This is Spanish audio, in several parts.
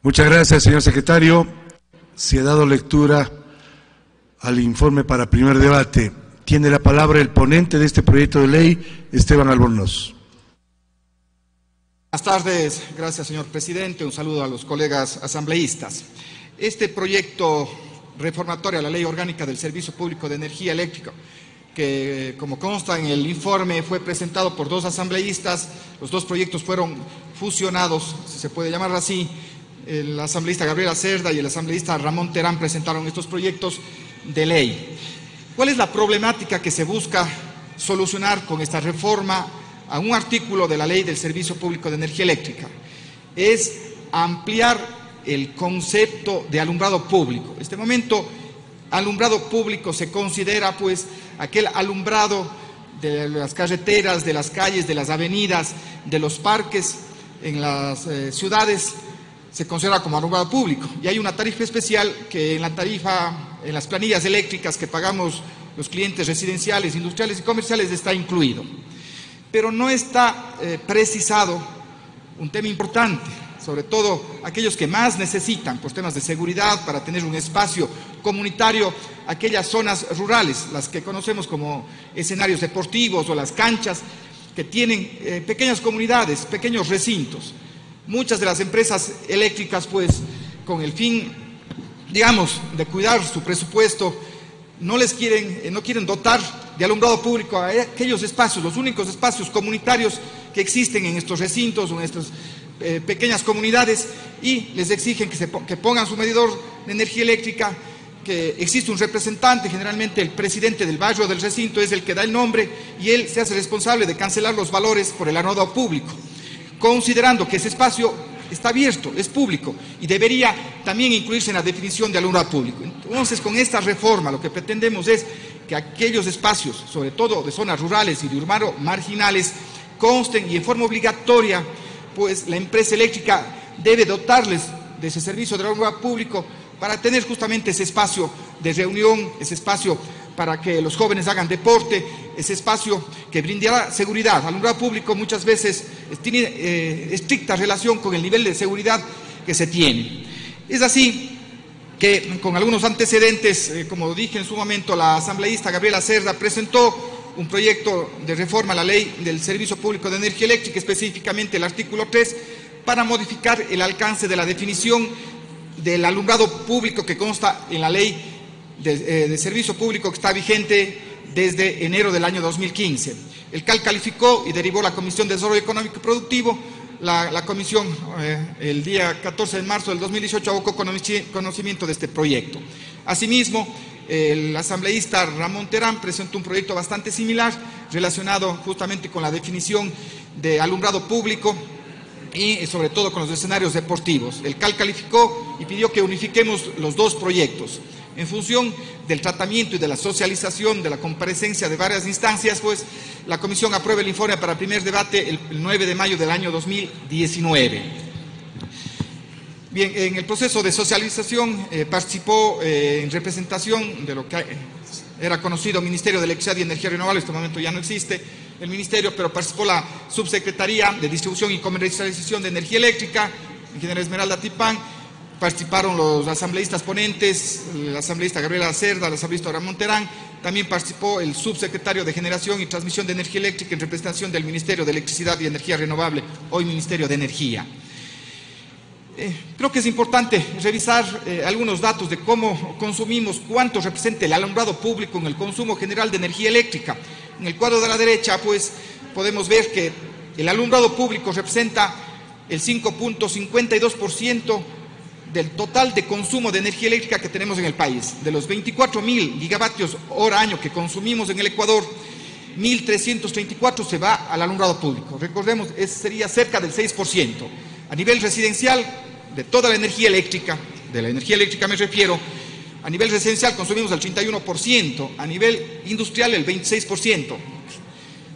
Muchas gracias, señor secretario. Se ha dado lectura al informe para primer debate. Tiene la palabra el ponente de este proyecto de ley, Esteban Albornoz. Buenas tardes, gracias señor presidente, un saludo a los colegas asambleístas. Este proyecto reformatorio a la Ley Orgánica del Servicio Público de Energía Eléctrica, que como consta en el informe fue presentado por dos asambleístas, los dos proyectos fueron fusionados, si se puede llamar así. El asambleísta Gabriela Cerda y el asambleísta Ramón Terán presentaron estos proyectos de ley. ¿Cuál es la problemática que se busca solucionar con esta reforma a un artículo de la Ley del Servicio Público de Energía Eléctrica? Es ampliar el concepto de alumbrado público. En este momento, alumbrado público se considera pues aquel alumbrado de las carreteras, de las calles, de las avenidas, de los parques en las ciudades, se considera como alumbrado público. Y hay una tarifa especial que en la tarifa, en las planillas eléctricas que pagamos los clientes residenciales, industriales y comerciales está incluido. Pero no está precisado un tema importante, sobre todo aquellos que más necesitan por temas de seguridad, para tener un espacio comunitario, aquellas zonas rurales, las que conocemos como escenarios deportivos o las canchas, que tienen pequeñas comunidades, pequeños recintos. Muchas de las empresas eléctricas, pues, con el fin, digamos, de cuidar su presupuesto, no quieren dotar de alumbrado público a aquellos espacios, los únicos espacios comunitarios que existen en estos recintos o en estas pequeñas comunidades, y les exigen que pongan su medidor de energía eléctrica, que existe un representante, generalmente el presidente del barrio del recinto es el que da el nombre, y él se hace responsable de cancelar los valores por el alumbrado público, considerando que ese espacio está abierto, es público y debería también incluirse en la definición de alumbrado público. Entonces, con esta reforma lo que pretendemos es que aquellos espacios, sobre todo de zonas rurales y de urbanos marginales, consten y en forma obligatoria, pues la empresa eléctrica debe dotarles de ese servicio de alumbrado público para tener justamente ese espacio de reunión, ese espacio para que los jóvenes hagan deporte, ese espacio que brindará seguridad. Alumbrado público muchas veces tiene estricta relación con el nivel de seguridad que se tiene. Es así que, con algunos antecedentes, como dije en su momento, la asambleísta Gabriela Cerda presentó un proyecto de reforma a la Ley del Servicio Público de Energía Eléctrica, específicamente el artículo 3, para modificar el alcance de la definición del alumbrado público que consta en la Ley de Servicio Público que está vigente desde enero del año 2015. El CAL calificó y derivó la Comisión de Desarrollo Económico y Productivo. La comisión, el día 14 de marzo del 2018, abocó conocimiento de este proyecto. Asimismo, el asambleísta Ramón Terán presentó un proyecto bastante similar, relacionado justamente con la definición de alumbrado público y sobre todo con los escenarios deportivos. El CAL calificó y pidió que unifiquemos los dos proyectos. En función del tratamiento y de la socialización de la comparecencia de varias instancias, pues la comisión aprueba el informe para primer debate el 9 de mayo del año 2019. Bien, en el proceso de socialización participó en representación de lo que era conocido Ministerio de Electricidad y Energía Renovable. En este momento ya no existe el ministerio, pero participó la Subsecretaría de Distribución y Comercialización de Energía Eléctrica, ingeniera Esmeralda Tipán. Participaron los asambleístas ponentes, el asambleísta Gabriela Cerda, el asambleísta Ramón Terán. También participó el subsecretario de Generación y Transmisión de Energía Eléctrica en representación del Ministerio de Electricidad y Energía Renovable, hoy Ministerio de Energía. Creo que es importante revisar algunos datos de cómo consumimos, cuánto representa el alumbrado público en el consumo general de energía eléctrica. En el cuadro de la derecha, pues, podemos ver que el alumbrado público representa el 5.52% del total de consumo de energía eléctrica que tenemos en el país. De los 24.000 gigavatios hora año que consumimos en el Ecuador, 1.334 se va al alumbrado público. Recordemos, sería cerca del 6%. A nivel residencial, de toda la energía eléctrica, de la energía eléctrica me refiero, a nivel residencial consumimos el 31%, a nivel industrial el 26%.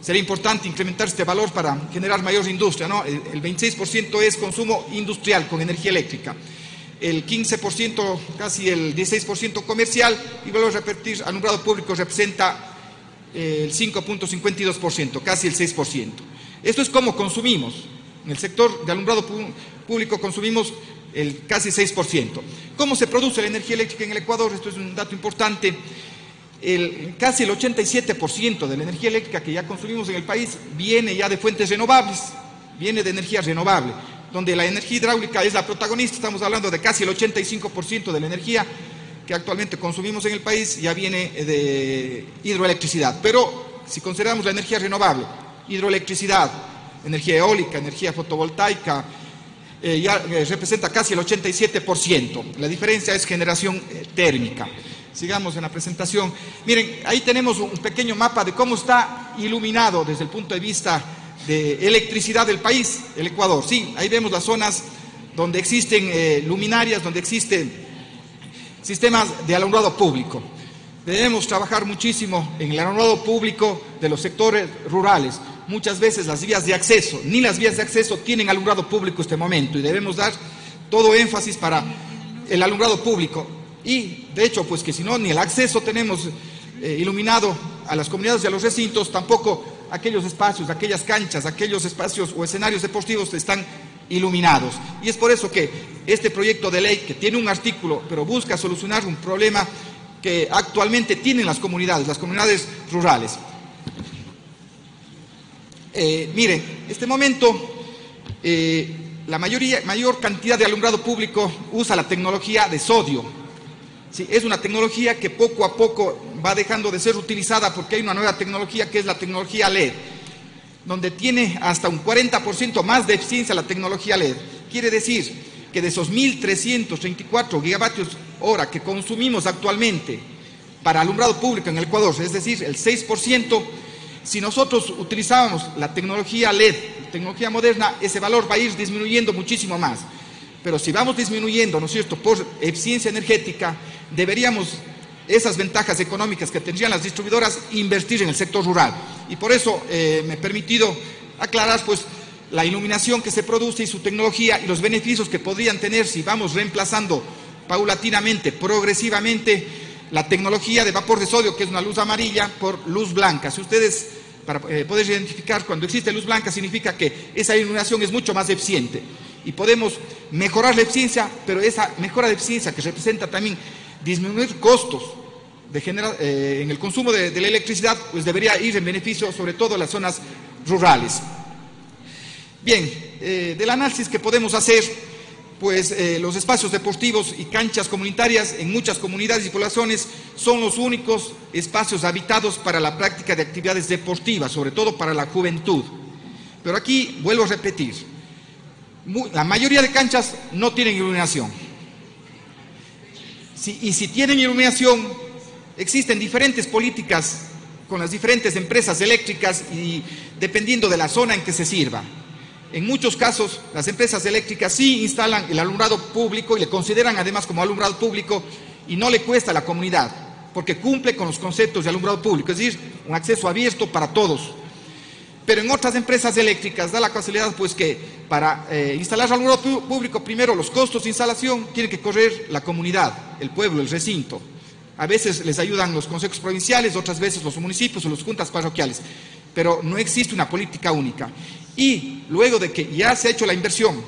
Sería importante incrementar este valor para generar mayor industria, ¿no? El 26% es consumo industrial con energía eléctrica. El 15%, casi el 16% comercial, y vuelvo a repetir, alumbrado público representa el 5.52%, casi el 6%. Esto es cómo consumimos. En el sector de alumbrado público consumimos el casi 6%. ¿Cómo se produce la energía eléctrica en el Ecuador? Esto es un dato importante. Casi el 87% de la energía eléctrica que ya consumimos en el país viene ya de fuentes renovables, viene de energía renovable, donde la energía hidráulica es la protagonista. Estamos hablando de casi el 85% de la energía que actualmente consumimos en el país ya viene de hidroelectricidad. Pero si consideramos la energía renovable, hidroelectricidad, energía eólica, energía fotovoltaica, ya representa casi el 87%. La diferencia es generación térmica. Sigamos en la presentación. Miren, ahí tenemos un pequeño mapa de cómo está iluminado desde el punto de vista de electricidad del país, el Ecuador. Sí, ahí vemos las zonas donde existen luminarias, donde existen sistemas de alumbrado público. Debemos trabajar muchísimo en el alumbrado público de los sectores rurales. Muchas veces las vías de acceso, ni las vías de acceso tienen alumbrado público en este momento, y debemos dar todo énfasis para el alumbrado público. Y de hecho, pues que si no, ni el acceso tenemos iluminado a las comunidades y a los recintos, tampoco aquellos espacios, aquellas canchas, aquellos espacios o escenarios deportivos están iluminados. Y es por eso que este proyecto de ley, que tiene un artículo, pero busca solucionar un problema que actualmente tienen las comunidades rurales. Miren, en este momento la mayor cantidad de alumbrado público usa la tecnología de sodio. Sí, es una tecnología que poco a poco va dejando de ser utilizada porque hay una nueva tecnología que es la tecnología LED, donde tiene hasta un 40% más de eficiencia la tecnología LED. Quiere decir que de esos 1.334 gigavatios hora que consumimos actualmente para alumbrado público en el Ecuador, es decir, el 6%, si nosotros utilizábamos la tecnología LED, tecnología moderna, ese valor va a ir disminuyendo muchísimo más. Pero si vamos disminuyendo, ¿no es cierto?, por eficiencia energética, deberíamos esas ventajas económicas que tendrían las distribuidoras invertir en el sector rural. Y por eso me he permitido aclarar pues la iluminación que se produce y su tecnología y los beneficios que podrían tener si vamos reemplazando paulatinamente, progresivamente, la tecnología de vapor de sodio, que es una luz amarilla, por luz blanca. Si ustedes, para poder identificar cuando existe luz blanca, significa que esa iluminación es mucho más eficiente. Y podemos mejorar la eficiencia, pero esa mejora de eficiencia que representa también disminuir costos en el consumo de la electricidad, pues debería ir en beneficio sobre todo a las zonas rurales. Bien, del análisis que podemos hacer, pues los espacios deportivos y canchas comunitarias en muchas comunidades y poblaciones son los únicos espacios habitados para la práctica de actividades deportivas, sobre todo para la juventud. Pero aquí vuelvo a repetir, la mayoría de canchas no tienen iluminación. Y si tienen iluminación, existen diferentes políticas con las diferentes empresas eléctricas y dependiendo de la zona en que se sirva. En muchos casos, las empresas eléctricas sí instalan el alumbrado público y le consideran además como alumbrado público y no le cuesta a la comunidad, porque cumple con los conceptos de alumbrado público, es decir, un acceso abierto para todos. Pero en otras empresas eléctricas da la casualidad pues que para instalar alumbrado público, primero los costos de instalación tiene que correr la comunidad, el pueblo, el recinto. A veces les ayudan los consejos provinciales, otras veces los municipios o las juntas parroquiales, pero no existe una política única. Y luego de que ya se ha hecho la inversión,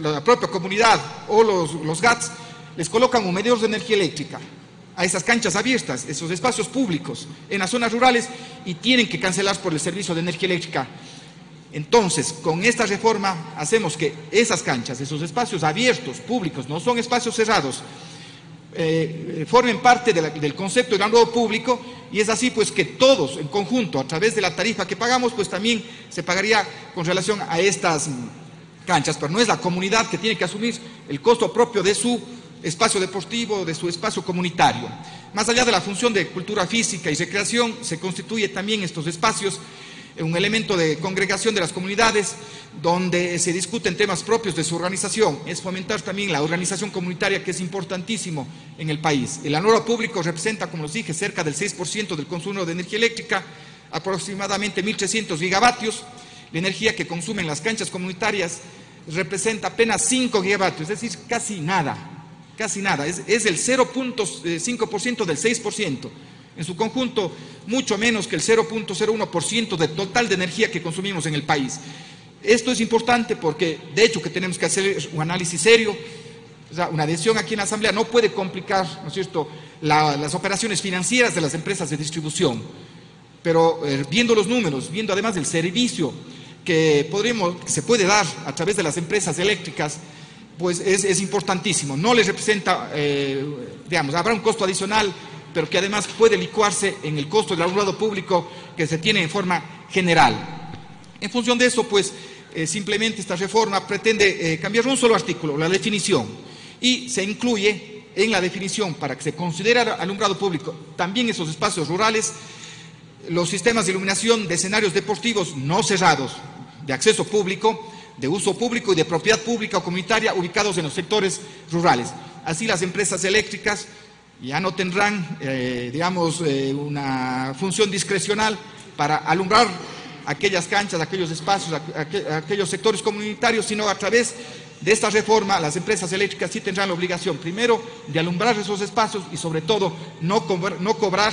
la propia comunidad o los GATS les colocan un medidor de energía eléctrica a esas canchas abiertas, esos espacios públicos en las zonas rurales, y tienen que cancelar por el servicio de energía eléctrica. Entonces, con esta reforma hacemos que esas canchas, esos espacios abiertos, públicos, no son espacios cerrados, formen parte del concepto de alumbrado público, y es así pues que todos en conjunto, a través de la tarifa que pagamos, pues también se pagaría con relación a estas canchas, pero no es la comunidad que tiene que asumir el costo propio de su espacio deportivo, de su espacio comunitario. Más allá de la función de cultura física y recreación, se constituye también estos espacios un elemento de congregación de las comunidades donde se discuten temas propios de su organización. Es fomentar también la organización comunitaria, que es importantísimo en el país. El alumbrado público representa, como les dije, cerca del 6% del consumo de energía eléctrica, aproximadamente 1.300 gigavatios. La energía que consumen las canchas comunitarias representa apenas 5 gigavatios, es decir, casi nada, es el 0.5% del 6%. En su conjunto, mucho menos que el 0.01% del total de energía que consumimos en el país. Esto es importante porque, de hecho, que tenemos que hacer un análisis serio. O sea, una decisión aquí en la Asamblea no puede complicar, ¿no es cierto?, las operaciones financieras de las empresas de distribución. Pero viendo los números, viendo además el servicio que se puede dar a través de las empresas eléctricas, pues es importantísimo. No les representa, digamos, habrá un costo adicional, pero que además puede licuarse en el costo del alumbrado público que se tiene en forma general. En función de eso, pues, simplemente esta reforma pretende cambiar un solo artículo, la definición, y se incluye en la definición, para que se considere alumbrado público también esos espacios rurales, los sistemas de iluminación de escenarios deportivos no cerrados, de acceso público, de uso público y de propiedad pública o comunitaria ubicados en los sectores rurales. Así las empresas eléctricas ya no tendrán, digamos, una función discrecional para alumbrar aquellas canchas, aquellos espacios, aquellos sectores comunitarios, sino a través de esta reforma las empresas eléctricas sí tendrán la obligación, primero, de alumbrar esos espacios y sobre todo no cobrar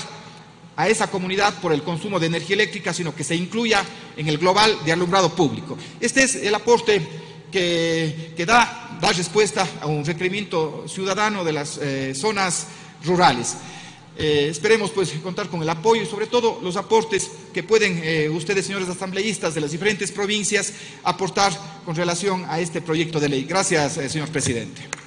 a esa comunidad por el consumo de energía eléctrica, sino que se incluya en el global de alumbrado público. Este es el aporte que da respuesta a un requerimiento ciudadano de las zonas rurales. Esperemos pues contar con el apoyo y sobre todo los aportes que pueden ustedes, señores asambleístas de las diferentes provincias, aportar con relación a este proyecto de ley. Gracias, señor presidente.